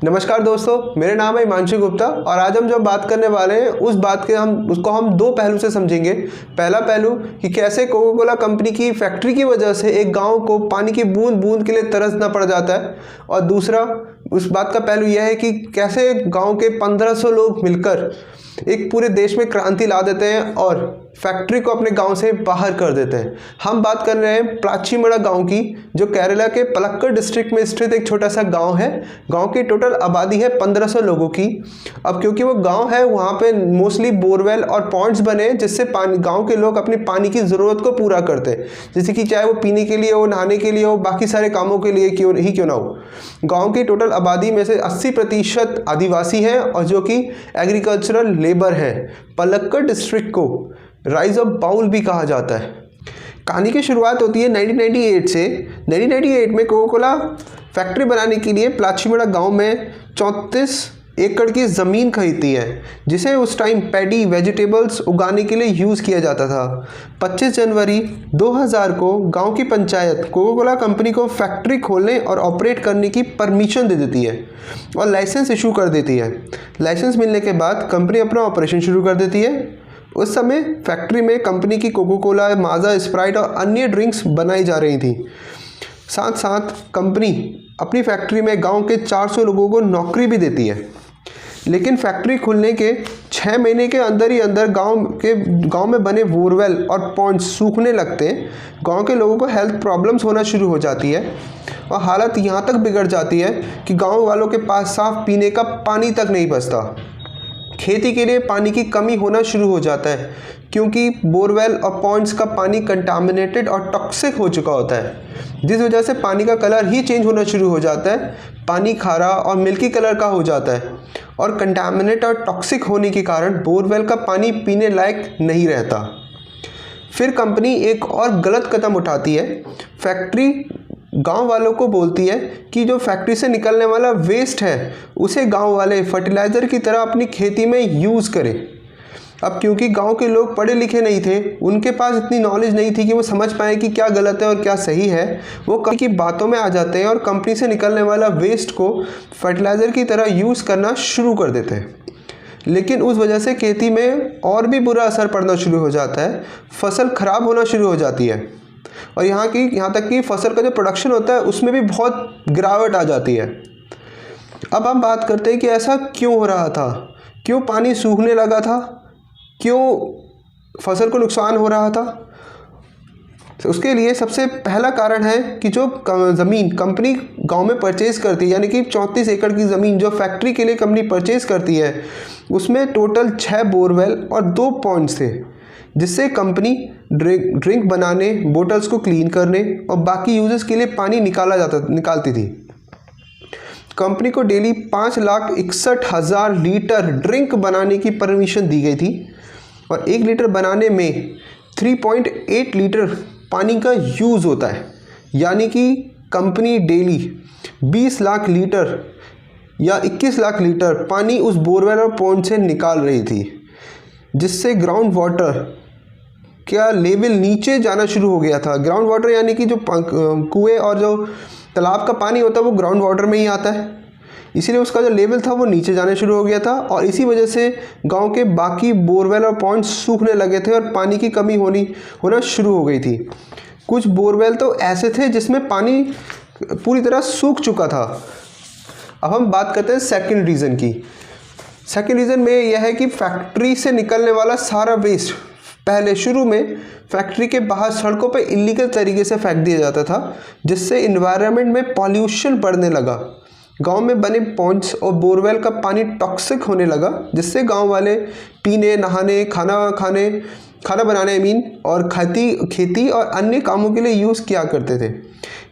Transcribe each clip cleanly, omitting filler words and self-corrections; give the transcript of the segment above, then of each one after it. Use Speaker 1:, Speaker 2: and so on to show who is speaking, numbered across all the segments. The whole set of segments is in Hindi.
Speaker 1: नमस्कार दोस्तों, मेरा नाम है हिमांशु गुप्ता और आज हम जो बात करने वाले हैं उस बात के उसको हम दो पहलू से समझेंगे। पहला पहलू कि कैसे कोका कोला कंपनी की फैक्ट्री की वजह से एक गांव को पानी की बूंद बूंद के लिए तरसना पड़ जाता है, और दूसरा उस बात का पहलू यह है कि कैसे गांव के 1500 लोग मिलकर एक पूरे देश में क्रांति ला देते हैं और फैक्ट्री को अपने गांव से बाहर कर देते हैं। हम बात कर रहे हैं प्लाचीमड़ा गांव की, जो केरला के पलक्कड़ डिस्ट्रिक्ट में स्थित एक छोटा सा गांव है। गांव की टोटल आबादी है 1500 लोगों की। अब क्योंकि वो गांव है, वहाँ पे मोस्टली बोरवेल और पॉन्ड्स बने जिससे पानी गांव के लोग अपनी पानी की ज़रूरत को पूरा करते हैं, जैसे कि चाहे वो पीने के लिए हो, नहाने के लिए हो, बाकी सारे कामों के लिए क्यों ना हो। गाँव की टोटल आबादी में से 80% आदिवासी हैं और जो कि एग्रीकल्चरल लेबर है। पलक्कड़ डिस्ट्रिक्ट को राइज ऑफ बाउल भी कहा जाता है। कहानी की शुरुआत होती है 1998 से। 1998 में कोका कोला फैक्ट्री बनाने के लिए प्लाचीमड़ा गांव में 34 एकड़ की ज़मीन खरीदती है, जिसे उस टाइम पैडी वेजिटेबल्स उगाने के लिए यूज़ किया जाता था। 25 जनवरी 2000 को गांव की पंचायत कोका कोला कंपनी को फैक्ट्री खोलने और ऑपरेट करने की परमिशन दे देती है और लाइसेंस इशू कर देती है। लाइसेंस मिलने के बाद कंपनी अपना ऑपरेशन शुरू कर देती है। उस समय फैक्ट्री में कंपनी की कोका कोला, माजा, स्प्राइट और अन्य ड्रिंक्स बनाई जा रही थी। साथ साथ कंपनी अपनी फैक्ट्री में गांव के 400 लोगों को नौकरी भी देती है। लेकिन फैक्ट्री खुलने के 6 महीने के अंदर ही अंदर गांव में बने बोरवेल और पॉन्ड्स सूखने लगते हैं। गांव के लोगों को हेल्थ प्रॉब्लम्स होना शुरू हो जाती है और हालत यहाँ तक बिगड़ जाती है कि गाँव वालों के पास साफ पीने का पानी तक नहीं बचता। खेती के लिए पानी की कमी होना शुरू हो जाता है क्योंकि बोरवेल और पॉन्ड्स का पानी कंटामिनेटेड और टॉक्सिक हो चुका होता है, जिस वजह से पानी का कलर ही चेंज होना शुरू हो जाता है। पानी खारा और मिल्की कलर का हो जाता है और कंटामिनेट और टॉक्सिक होने के कारण बोरवेल का पानी पीने लायक नहीं रहता। फिर कंपनी एक और गलत कदम उठाती है। फैक्ट्री गांव वालों को बोलती है कि जो फैक्ट्री से निकलने वाला वेस्ट है उसे गांव वाले फर्टिलाइज़र की तरह अपनी खेती में यूज़ करें। अब क्योंकि गांव के लोग पढ़े लिखे नहीं थे, उनके पास इतनी नॉलेज नहीं थी कि वो समझ पाए कि क्या गलत है और क्या सही है, वो कंपनी की बातों में आ जाते हैं और कंपनी से निकलने वाला वेस्ट को फर्टिलाइज़र की तरह यूज़ करना शुरू कर देते हैं। लेकिन उस वजह से खेती में और भी बुरा असर पड़ना शुरू हो जाता है। फसल ख़राब होना शुरू हो जाती है और यहाँ तक कि फसल का जो प्रोडक्शन होता है उसमें भी बहुत गिरावट आ जाती है। अब हम बात करते हैं कि ऐसा क्यों हो रहा था, क्यों पानी सूखने लगा था, क्यों फसल को नुकसान हो रहा था। तो उसके लिए सबसे पहला कारण है कि जो ज़मीन कंपनी गांव में परचेज़ करती है, यानी कि 34 एकड़ की ज़मीन जो फैक्ट्री के लिए कंपनी परचेज़ करती है, उसमें टोटल 6 बोरवेल और 2 पॉन्ड्स थे, जिससे कंपनी ड्रिंक बनाने, बोतल्स को क्लीन करने और बाकी यूजेस के लिए पानी निकालती थी। कंपनी को डेली 5,61,000 लीटर ड्रिंक बनाने की परमिशन दी गई थी और 1 लीटर बनाने में 3.8 लीटर पानी का यूज़ होता है। यानी कि कंपनी डेली 20 लाख लीटर या 21 लाख लीटर पानी उस बोरवेल और पॉन्ड से निकाल रही थी, जिससे ग्राउंड वाटर का लेवल नीचे जाना शुरू हो गया था। ग्राउंड वाटर यानी कि जो कुएं और जो तालाब का पानी होता है वो ग्राउंड वाटर में ही आता है, इसीलिए उसका जो लेवल था वो नीचे जाने शुरू हो गया था और इसी वजह से गांव के बाकी बोरवेल और पॉन्ड्स सूखने लगे थे और पानी की कमी होना शुरू हो गई थी। कुछ बोरवेल तो ऐसे थे जिसमें पानी पूरी तरह सूख चुका था। अब हम बात करते हैं सेकंड रीज़न की। सेकंड रीज़न में यह है कि फैक्ट्री से निकलने वाला सारा वेस्ट पहले शुरू में फैक्ट्री के बाहर सड़कों पर इलीगल तरीके से फेंक दिया जाता था, जिससे इन्वायरमेंट में पॉल्यूशन बढ़ने लगा। गांव में बने पॉन्ड्स और बोरवेल का पानी टॉक्सिक होने लगा, जिससे गांव वाले पीने, नहाने, खाना बनाने और खेती और अन्य कामों के लिए यूज़ किया करते थे।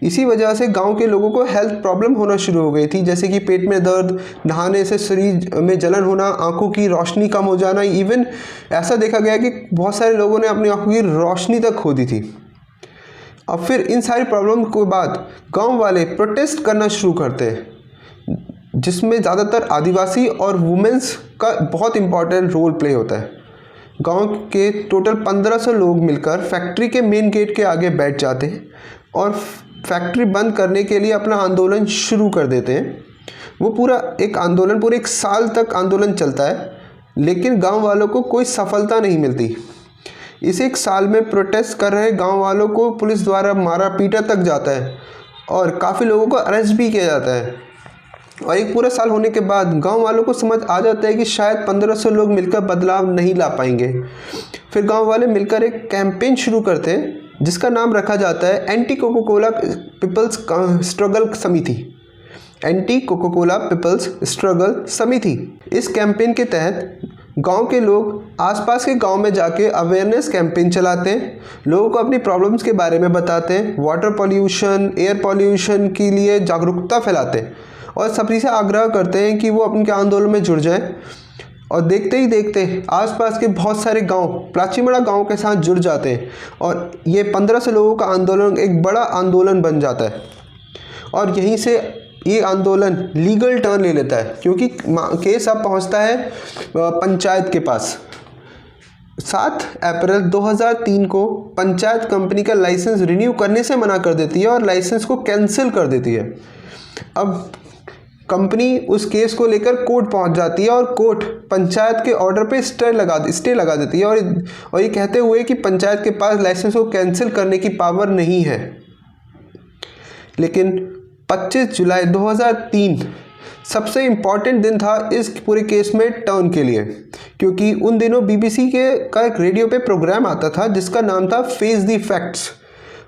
Speaker 1: इसी वजह से गांव के लोगों को हेल्थ प्रॉब्लम होना शुरू हो गई थी, जैसे कि पेट में दर्द, नहाने से शरीर में जलन होना, आंखों की रोशनी कम हो जाना। इवन ऐसा देखा गया कि बहुत सारे लोगों ने अपनी आंखों की रोशनी तक खो दी थी। अब फिर इन सारी प्रॉब्लम के बाद गांव वाले प्रोटेस्ट करना शुरू करते हैं, जिसमें ज़्यादातर आदिवासी और वुमेन्स का बहुत इम्पॉर्टेंट रोल प्ले होता है। गांव के टोटल 1500 लोग मिलकर फैक्ट्री के मेन गेट के आगे बैठ जाते हैं और फैक्ट्री बंद करने के लिए अपना आंदोलन शुरू कर देते हैं। वो पूरा एक आंदोलन, पूरे 1 साल तक आंदोलन चलता है, लेकिन गांव वालों को कोई सफलता नहीं मिलती। इस 1 साल में प्रोटेस्ट कर रहे गांव वालों को पुलिस द्वारा मारा पीटा तक जाता है और काफ़ी लोगों को अरेस्ट भी किया जाता है। और एक पूरा साल होने के बाद गांव वालों को समझ आ जाता है कि शायद 1500 लोग मिलकर बदलाव नहीं ला पाएंगे। फिर गांव वाले मिलकर एक कैंपेन शुरू करते हैं जिसका नाम रखा जाता है anti Coca Cola peoples struggle Samiti, anti Coca Cola peoples struggle Samiti. इस कैंपेन के तहत गांव के लोग आसपास के गांव में जाके अवेयरनेस कैंपेन चलाते हैं, लोगों को अपनी प्रॉब्लम्स के बारे में बताते हैं, वाटर पॉल्यूशन, एयर पॉल्यूशन के लिए जागरूकता फैलाते हैं और सभी से आग्रह करते हैं कि वो अपने आंदोलन में जुड़ जाएं। और देखते ही देखते आसपास के बहुत सारे गांव प्राचीमड़ा गांव के साथ जुड़ जाते हैं और ये 1500 लोगों का आंदोलन एक बड़ा आंदोलन बन जाता है। और यहीं से ये आंदोलन लीगल टर्न ले लेता है क्योंकि केस अब पहुंचता है पंचायत के पास। 7 अप्रैल 2003 को पंचायत कंपनी का लाइसेंस रिन्यू करने से मना कर देती है और लाइसेंस को कैंसिल कर देती है। अब कंपनी उस केस को लेकर कोर्ट पहुंच जाती है और कोर्ट पंचायत के ऑर्डर पे स्टे लगा देती है और ये कहते हुए कि पंचायत के पास लाइसेंस को कैंसिल करने की पावर नहीं है। लेकिन 25 जुलाई 2003 सबसे इम्पॉर्टेंट दिन था इस पूरे केस में टर्न के लिए, क्योंकि उन दिनों बीबीसी का एक रेडियो पे प्रोग्राम आता था जिसका नाम था फेस द फैक्ट्स।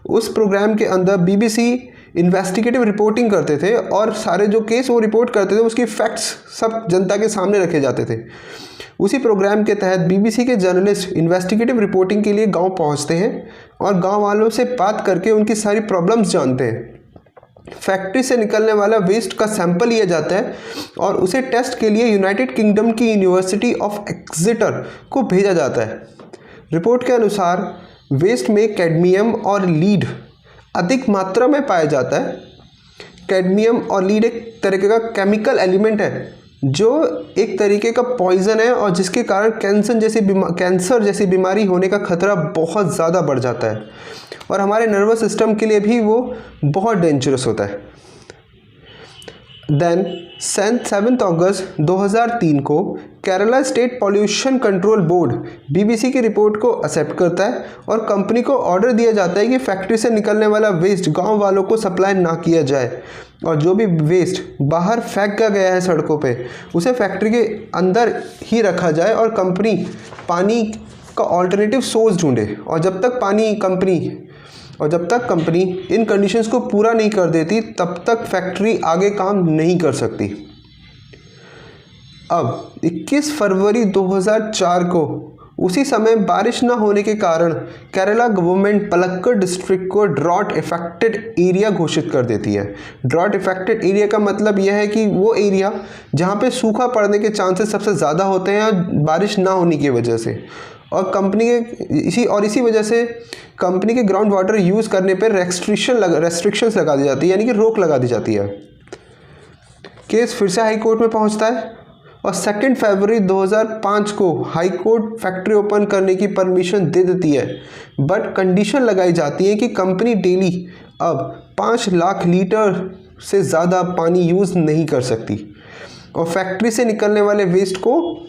Speaker 1: उस प्रोग्राम के अंदर बीबीसी इन्वेस्टिगेटिव रिपोर्टिंग करते थे और सारे जो केस वो रिपोर्ट करते थे उसकी फैक्ट्स सब जनता के सामने रखे जाते थे। उसी प्रोग्राम के तहत बीबीसी के जर्नलिस्ट इन्वेस्टिगेटिव रिपोर्टिंग के लिए गांव पहुंचते हैं और गांव वालों से बात करके उनकी सारी प्रॉब्लम्स जानते हैं। फैक्ट्री से निकलने वाला वेस्ट का सैंपल लिया जाता है और उसे टेस्ट के लिए यूनाइटेड किंगडम की यूनिवर्सिटी ऑफ एक्सेटर को भेजा जाता है। रिपोर्ट के अनुसार वेस्ट में कैडमियम और लीड अधिक मात्रा में पाया जाता है। कैडमियम और लीड एक तरीके का केमिकल एलिमेंट है जो एक तरीके का पॉइजन है और जिसके कारण कैंसर जैसी बीमारी होने का खतरा बहुत ज़्यादा बढ़ जाता है और हमारे नर्वस सिस्टम के लिए भी वो बहुत डेंजरस होता है। देन 7 अगस्त 2003 को Kerala state pollution control board BBC की रिपोर्ट को एक्सेप्ट करता है और कंपनी को ऑर्डर दिया जाता है कि फैक्ट्री से निकलने वाला वेस्ट गांव वालों को सप्लाई ना किया जाए और जो भी वेस्ट बाहर फेंका गया है सड़कों पे उसे फैक्ट्री के अंदर ही रखा जाए और कंपनी पानी का ऑल्टरनेटिव सोर्स ढूंढे। और जब तक कंपनी इन कंडीशंस को पूरा नहीं कर देती तब तक फैक्ट्री आगे काम नहीं कर सकती। अब 21 फरवरी 2004 को उसी समय बारिश न होने के कारण केरला गवर्नमेंट पलक्कड़ डिस्ट्रिक्ट को ड्रॉट इफेक्टेड एरिया घोषित कर देती है। ड्रॉट इफेक्टेड एरिया का मतलब यह है कि वो एरिया जहाँ पे सूखा पड़ने के चांसेस सबसे ज़्यादा होते हैं बारिश ना होने की वजह से, और इसी वजह से कंपनी के ग्राउंड वाटर यूज़ करने पर रेस्ट्रिक्शंस लगा दी जाती है, यानी कि रोक लगा दी जाती है। केस फिर से हाई कोर्ट में पहुंचता है और 2 फरवरी 2005 को हाई कोर्ट फैक्ट्री ओपन करने की परमिशन दे देती है, बट कंडीशन लगाई जाती है कि कंपनी डेली अब 5 लाख लीटर से ज़्यादा पानी यूज़ नहीं कर सकती और फैक्ट्री से निकलने वाले वेस्ट को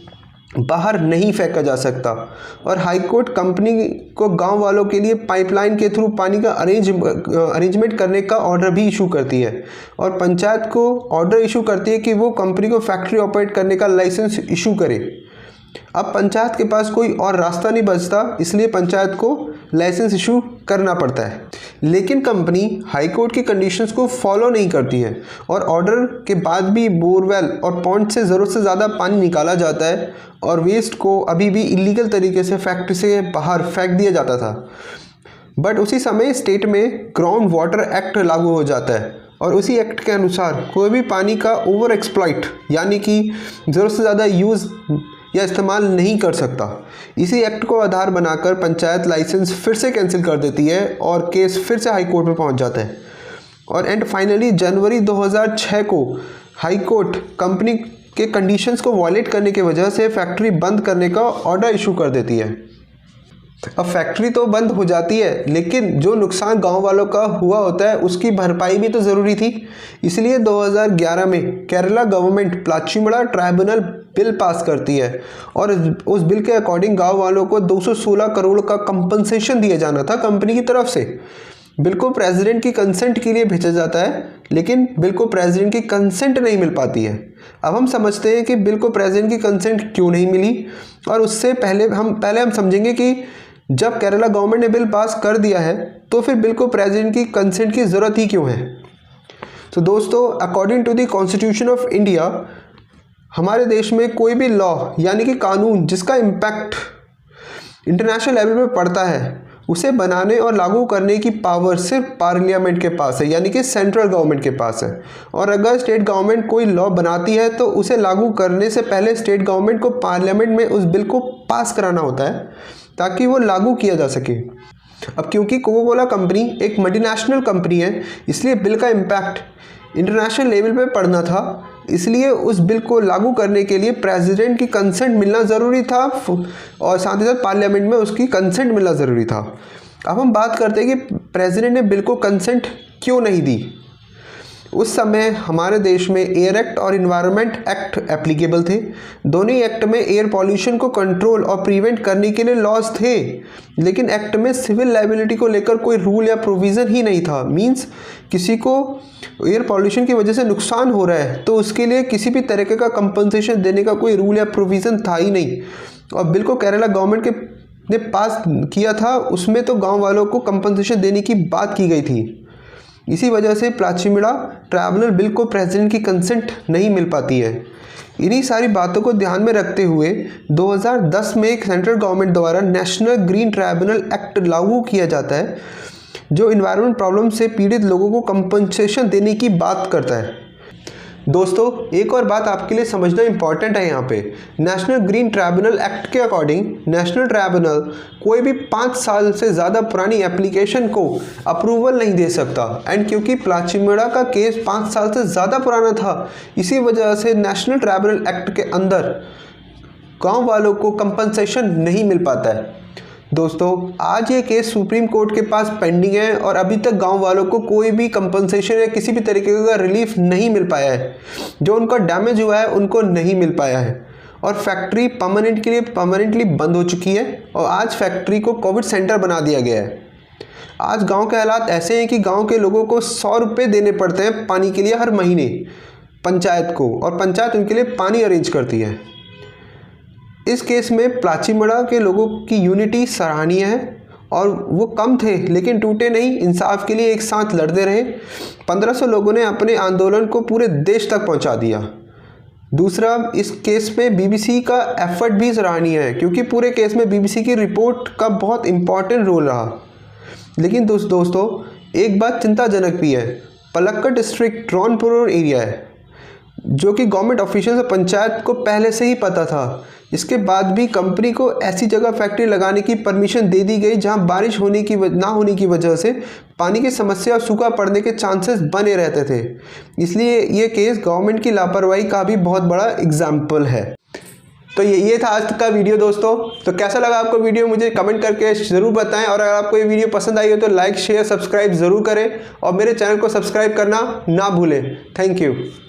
Speaker 1: बाहर नहीं फेंका जा सकता। और हाई कोर्ट कंपनी को गांव वालों के लिए पाइपलाइन के थ्रू पानी का अरेंजमेंट करने का ऑर्डर भी इशू करती है और पंचायत को ऑर्डर इशू करती है कि वो कंपनी को फैक्ट्री ऑपरेट करने का लाइसेंस इशू करे। अब पंचायत के पास कोई और रास्ता नहीं बचता, इसलिए पंचायत को लाइसेंस इशू करना पड़ता है। लेकिन कंपनी हाई कोर्ट की कंडीशंस को फॉलो नहीं करती है और ऑर्डर के बाद भी बोरवेल और पॉन्ड से ज़रूरत से ज़्यादा पानी निकाला जाता है और वेस्ट को अभी भी इलीगल तरीके से फैक्ट्री से बाहर फेंक दिया जाता था। बट उसी समय स्टेट में ग्राउंड वाटर एक्ट लागू हो जाता है और उसी एक्ट के अनुसार कोई भी पानी का ओवर एक्सप्लॉइट यानी कि ज़रूरत से ज़्यादा यूज़ या इस्तेमाल नहीं कर सकता। इसी एक्ट को आधार बनाकर पंचायत लाइसेंस फिर से कैंसिल कर देती है और केस फिर से हाई कोर्ट में पहुंच जाता है और फाइनली जनवरी 2006 को हाई कोर्ट कंपनी के कंडीशंस को वायलेट करने की वजह से फैक्ट्री बंद करने का ऑर्डर इशू कर देती है। अब फैक्ट्री तो बंद हो जाती है, लेकिन जो नुकसान गांव वालों का हुआ होता है उसकी भरपाई भी तो ज़रूरी थी। इसलिए 2011 में Kerala government Plachimada tribunal bill pass करती है और उस बिल के अकॉर्डिंग गांव वालों को 216 करोड़ का कंपनसेशन दिया जाना था कंपनी की तरफ से। बिल को प्रेसिडेंट की कंसेंट के लिए भेजा जाता है, लेकिन बिल को प्रेसिडेंट की कंसेंट नहीं मिल पाती है। अब हम समझते हैं कि बिल को प्रेसिडेंट की कंसेंट क्यों नहीं मिली, और उससे पहले हम समझेंगे कि जब केरला गवर्नमेंट ने बिल पास कर दिया है तो फिर बिल को प्रेसिडेंट की कंसेंट की ज़रूरत ही क्यों है। तो दोस्तों, according to the constitution of India, हमारे देश में कोई भी लॉ यानी कि कानून जिसका इम्पैक्ट इंटरनेशनल लेवल पे पड़ता है, उसे बनाने और लागू करने की पावर सिर्फ पार्लियामेंट के पास है, यानी कि सेंट्रल गवर्नमेंट के पास है। और अगर स्टेट गवर्नमेंट कोई लॉ बनाती है तो उसे लागू करने से पहले स्टेट गवर्नमेंट को पार्लियामेंट में उस बिल को पास कराना होता है ताकि वो लागू किया जा सके। अब क्योंकि कोका कोला कंपनी एक मल्टीनेशनल कंपनी है, इसलिए बिल का इम्पैक्ट इंटरनेशनल लेवल पे पड़ना था, इसलिए उस बिल को लागू करने के लिए प्रेसिडेंट की कंसेंट मिलना ज़रूरी था और साथ ही साथ पार्लियामेंट में उसकी कंसेंट मिलना ज़रूरी था। अब हम बात करते हैं कि प्रेसिडेंट ने बिल को कंसेंट क्यों नहीं दी। उस समय हमारे देश में एयर एक्ट और इन्वायरमेंट एक्ट एप्लीकेबल थे। दोनों ही एक्ट में एयर पॉल्यूशन को कंट्रोल और प्रिवेंट करने के लिए लॉज थे, लेकिन एक्ट में सिविल लायबिलिटी को लेकर कोई रूल या प्रोविज़न ही नहीं था। मींस किसी को एयर पॉल्यूशन की वजह से नुकसान हो रहा है तो उसके लिए किसी भी तरीके का कंपनसेशन देने का कोई रूल या प्रोविज़न था ही नहीं। और बिल को केरला गवर्नमेंट ने पास किया था, उसमें तो गाँव वालों को कंपनसेशन देने की बात की गई थी। इसी वजह से प्लाचिमड़ा ट्राइब्यूनल बिल को प्रेसिडेंट की कंसेंट नहीं मिल पाती है। इन्हीं सारी बातों को ध्यान में रखते हुए 2010 में एक सेंट्रल गवर्नमेंट द्वारा नेशनल ग्रीन ट्राइब्यूनल एक्ट लागू किया जाता है, जो इन्वायरमेंट प्रॉब्लम से पीड़ित लोगों को कंपनसेशन देने की बात करता है। दोस्तों, एक और बात आपके लिए समझना इंपॉर्टेंट है यहाँ पे। नेशनल ग्रीन ट्राइब्यूनल एक्ट के अकॉर्डिंग नेशनल ट्राइब्यूनल कोई भी 5 साल से ज़्यादा पुरानी एप्लीकेशन को अप्रूवल नहीं दे सकता। एंड क्योंकि प्लाचिमड़ा का केस 5 साल से ज़्यादा पुराना था, इसी वजह से नेशनल ट्राइब्यूनल एक्ट के अंदर गाँव वालों को कंपनसेशन नहीं मिल पाता है। दोस्तों, आज ये केस सुप्रीम कोर्ट के पास पेंडिंग है और अभी तक गांव वालों को कोई भी कंपनसेशन या किसी भी तरीके का रिलीफ नहीं मिल पाया है। जो उनका डैमेज हुआ है उनको नहीं मिल पाया है और फैक्ट्री परमानेंटली बंद हो चुकी है और आज फैक्ट्री को कोविड सेंटर बना दिया गया है। आज गांव के हालात ऐसे हैं कि गांव के लोगों को 100 रुपये देने पड़ते हैं पानी के लिए हर महीने पंचायत को, और पंचायत उनके लिए पानी अरेंज करती है। इस केस में प्लाचिमड़ा के लोगों की यूनिटी सराहनीय है और वो कम थे लेकिन टूटे नहीं, इंसाफ के लिए एक साथ लड़ते रहे। 1500 लोगों ने अपने आंदोलन को पूरे देश तक पहुंचा दिया। दूसरा, इस केस में बीबीसी का एफर्ट भी सराहनीय है क्योंकि पूरे केस में बीबीसी की रिपोर्ट का बहुत इंपॉर्टेंट रोल रहा। लेकिन दोस्तों, एक बात चिंताजनक भी है। पलक्कड़ डिस्ट्रिक्ट ट्रॉनपुर एरिया है जो कि गवर्नमेंट ऑफिशियल और पंचायत को पहले से ही पता था। इसके बाद भी कंपनी को ऐसी जगह फैक्ट्री लगाने की परमिशन दे दी गई जहां बारिश ना होने की वजह से पानी की समस्या और सूखा पड़ने के चांसेस बने रहते थे। इसलिए ये केस गवर्नमेंट की लापरवाही का भी बहुत बड़ा एग्जाम्पल है। तो ये था आज का वीडियो दोस्तों। तो कैसा लगा आपको वीडियो मुझे कमेंट करके ज़रूर बताएं, और अगर आपको ये वीडियो पसंद आई हो तो लाइक शेयर सब्सक्राइब ज़रूर करें और मेरे चैनल को सब्सक्राइब करना ना भूलें। Thank you.